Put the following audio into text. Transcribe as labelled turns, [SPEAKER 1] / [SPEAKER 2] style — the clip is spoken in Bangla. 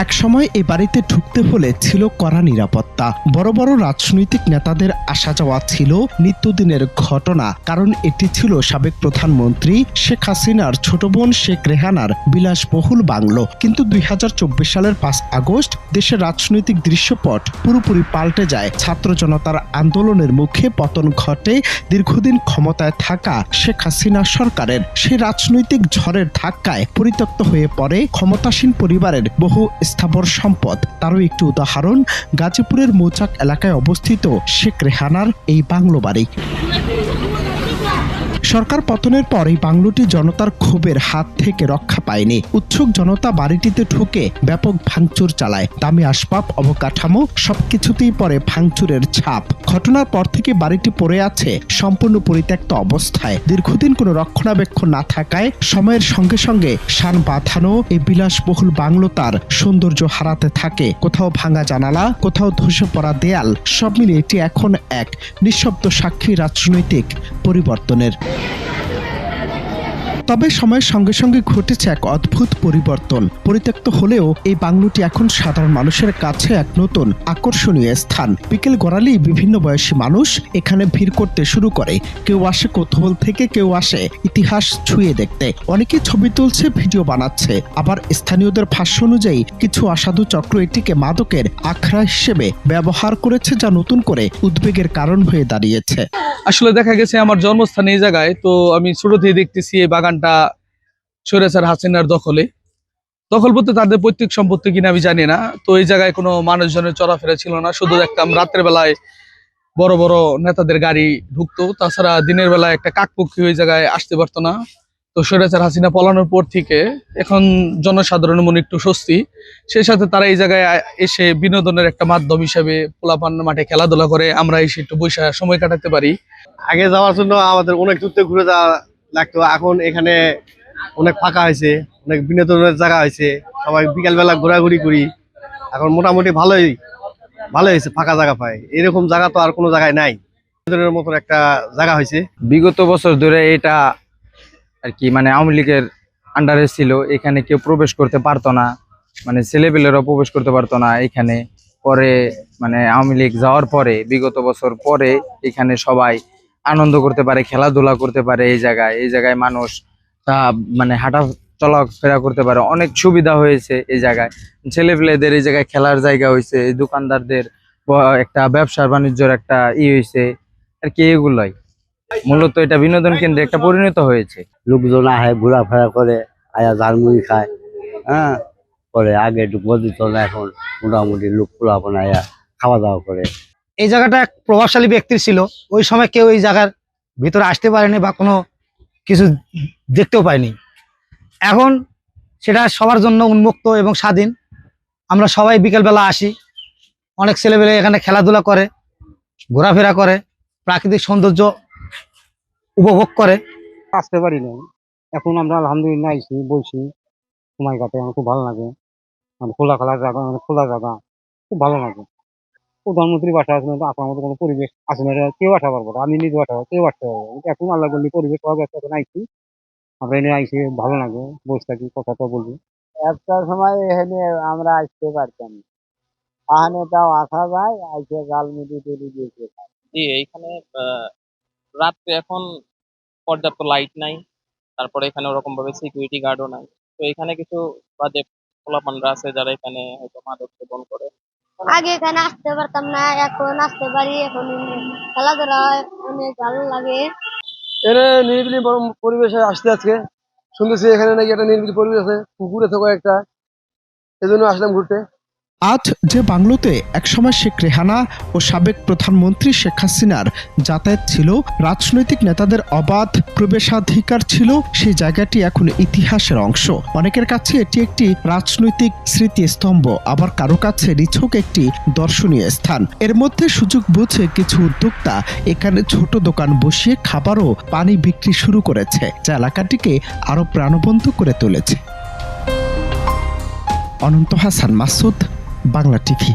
[SPEAKER 1] একসময় এই বাড়িতে ঢুকতে হলে ছিল কড়া নিরাপত্তা। বড় বড় রাজনৈতিক নেতাদের আসা যাওয়া ছিল নিত্যদিনের ঘটনা, কারণ এটি ছিল সাবেক প্রধানমন্ত্রী শেখ হাসিনার ছোট বোন শেখ রেহানার বিলাসবহুল বাংলো। কিন্তু ২০২৪ সালের ৫ আগস্ট দেশের রাজনৈতিক দৃশ্যপট পুরোপুরি পাল্টে যায়। ছাত্র জনতার আন্দোলনের মুখে পতন ঘটে দীর্ঘদিন ক্ষমতায় থাকা শেখ হাসিনা সরকারের। সেই রাজনৈতিক ঝড়ের ধাক্কায় পরিত্যক্ত হয়ে পড়ে ক্ষমতাসীন পরিবারের বহু স্থাবর সম্পদ। তারও একটি উদাহরণ গাজীপুরের মৌচাক এলাকায় অবস্থিত শেখ রেহানার এই বাংলো বাড়ি। সরকার পতনের পর এই বাংলোটি জনতার ক্ষোভের হাত থেকে রক্ষা পায়নি। উৎসুক জনতা বাড়িটিতে ঢুকে ব্যাপক ভাঙচুর চালায়। দামি আসবাব, অবকাঠামো সবকিছুতেই পড়ে ভাঙচুরের ছাপ। ঘটনার পর থেকে বাড়িটি পড়ে আছে সম্পূর্ণ পরিত্যক্ত অবস্থায়। দীর্ঘদিন কোনো রক্ষণাবেক্ষণ না থাকায় সময়ের সঙ্গে সঙ্গে শান বাঁধানো এই বিলাসবহুল বাংলো তার সৌন্দর্য হারাতে থাকে। কোথাও ভাঙা জানালা, কোথাও ধসে পড়া দেয়াল, সব মিলিয়ে এটি এখন এক নিঃশব্দ সাক্ষী রাজনৈতিক পরিবর্তনের। তবে সময়ের সঙ্গে সঙ্গে ঘটেছে এক অদ্ভুত পরিবর্তন। পরিত্যক্ত হলেও এই বাংলোটি এখন সাধারণ মানুষের কাছে এক নতুন আকর্ষণীয় স্থান। বিকেল গড়ালেই বিভিন্ন বয়সী মানুষ এখানে ভিড় করতে শুরু করে। কেউ আসে কৌতূহল থেকে, কেউ আসে ইতিহাস ছুঁয়ে দেখতে। অনেকেই ছবি তুলছে, ভিডিও বানাচ্ছে। আবার স্থানীয়দের ভাষ্য অনুযায়ী কিছু অসাধু চক্র এটিকে মাদকের আখড়া হিসেবে ব্যবহার করেছে, যা নতুন করে উদ্বেগের কারণ হয়ে দাঁড়িয়েছে।
[SPEAKER 2] আসলে দেখা গেছে আমার জন্মস্থান এই জায়গায়, তো আমি ছোট থেকে দেখতেছি এই বাগানটা স্বৈরাচার হাসিনার দখল বলতে তাদের পৈতৃক সম্পত্তি কিনা আমি জানি না। তো এই জায়গায় কোনো মানুষজনের চলাফেরা ছিল না, শুধু দেখতাম রাত্রের বেলায় বড় বড় নেতাদের গাড়ি ঢুকতো। তাছাড়া দিনের বেলায় একটা কাকপক্ষী ওই জায়গায় আসতে পারতো না। তো স্বৈরাচার হাসিনা পলানোর পর থেকে এখন জনসাধারণের মনে একটু স্বস্তি। সেই সাথে তারা এই জায়গায় এসে বিনোদনের একটা মাধ্যম হিসেবে পোলাপান মাঠে খেলাধুলা করে, আমরা এসে একটু বৈশা সময় কাটাতে পারি।
[SPEAKER 3] আগে যাওয়ার জন্য আমাদের অনেক দূরতে ঘুরে যাওয়া লাগতো, এখন এখানে অনেক ফাঁকা হয়েছে, অনেক বিনোদনের জায়গা হয়েছে, সবাই বিকালবেলা ঘোরাঘুরি করি। এখন মোটামুটি ভালোই হয়েছে, ফাঁকা জায়গা পায়। এরকম জায়গা তো আর কোনো জায়গায় নাই, বিনোদনের মতো একটা জায়গা হয়েছে।
[SPEAKER 4] বিগত বছর ধরে এটা আর কি আওয়ামী লীগের আন্ডারে ছিল। এখানে কেউ প্রবেশ করতে পারতো না, ছেলেপেলেরাও প্রবেশ করতে পারতো না এখানে। পরে আওয়ামী লীগ যাওয়ার পরে বিগত বছর পরে এখানে সবাই আনন্দ করতে পারে, খেলাধুলা করতে পারে। এই জায়গায় মানুষ হাঁটা চলাফেরা করতে পারে, অনেক সুবিধা হয়েছে এই জায়গায়। ছেলেপেলেদের এই জায়গায় খেলার জায়গা হয়েছে, দোকানদারদের একটা ব্যবসা বাণিজ্যের একটা হয়েছে আর কি। এগুলাই মূলত এটা বিনোদন কেন্দ্রে একটা পরিণত হয়েছে।
[SPEAKER 5] লোকজন আহে, ঘোরাফেরা করে, আয়া ঝালমুড়ি খায়, পরে আগে একটু বদিত না, এখন মোটামুটি লোক পোলাপন আয়া খাওয়া দাওয়া করে।
[SPEAKER 6] এই জায়গাটা এক প্রভাবশালী ব্যক্তির ছিল। ওই সময় কেউ এই জায়গার ভিতরে আসতে পারেনি বা কোনো কিছু দেখতেও পায়নি। এখন সেটা সবার জন্য উন্মুক্ত এবং স্বাধীন। আমরা সবাই বিকেলবেলা আসি, অনেক ছেলেবেলে এখানে খেলাধুলা করে, ঘোরাফেরা করে, প্রাকৃতিক সৌন্দর্য উপভোগ করে।
[SPEAKER 7] আসতে পারি না, এখন আমরা আলহামদুলিল্লাহ আইসি, বলছি, সময় কাটে, আমার খুব ভালো লাগে। খোলা জায়গা, খোলা জায়গা খুব ভালো লাগে। প্রধানমন্ত্রী বাসা আছে, আসার মতো কোনো পরিবেশ আছে না, কেউ আসা পারবো না। আমি নিজে বাসা, কেউ আসতে পারবো না। এখন আল্লাহ বললি পরিবেশ সব এখন আইসি, আমরা এনে আইসি, ভালো লাগে, বসে থাকি, কথা তো বলবি।
[SPEAKER 5] একটা সময় এখানে আমরা আসতে পারতাম, এখানে তাও আসা যায়, আইসে জাল মুড়ি টুড়ি দিয়েছে।
[SPEAKER 8] জি, এইখানে রাত্রে এখন পর্যাপ্ত লাইট নাই, তারপরে এখানে ওরকম ভাবে সিকিউরিটি গার্ডও নাই। তো এখানে কিছু বাজে পোলাপানরা আছে যারা এখানে হয়তো মাদক সেবন করে।
[SPEAKER 9] আগে এখানে আসতে পারতাম না, এখন আসতে পারি। এখন খেলাধুলা অনেক ভালো লাগে।
[SPEAKER 3] এর নিরিবিলি পরিবেশে আসতে আজকে শুনতেছি এখানে নাকি একটা নিরিবিলি পরিবেশ আছে, পুকুর আছে কয়েকটা, এজন্য আসলাম ঘুরতে।
[SPEAKER 1] আজ যে বাংলোতে একসময় শেখ রেহানা ও সাবেক প্রধানমন্ত্রী শেখ হাসিনার যাতায়াত ছিল, রাজনৈতিক নেতাদের অবাধ প্রবেশাধিকার ছিল, সেই জায়গাটি এখন ইতিহাসের অংশ। অনেকের কাছে এটি একটি রাজনৈতিক স্মৃতিস্তম্ভ, আবার কারো কাছে নিছক একটি দর্শনীয় স্থান। এর মধ্যে সুযোগ বুঝে কিছু উদ্যোক্তা এখানে ছোট দোকান বসিয়ে খাবার ও পানি বিক্রি শুরু করেছে, যা এলাকাটিকে আরো প্রাণবন্ত করে তুলেছে। অনন্ত হাসান মাসুদ, বাংলা টিভি।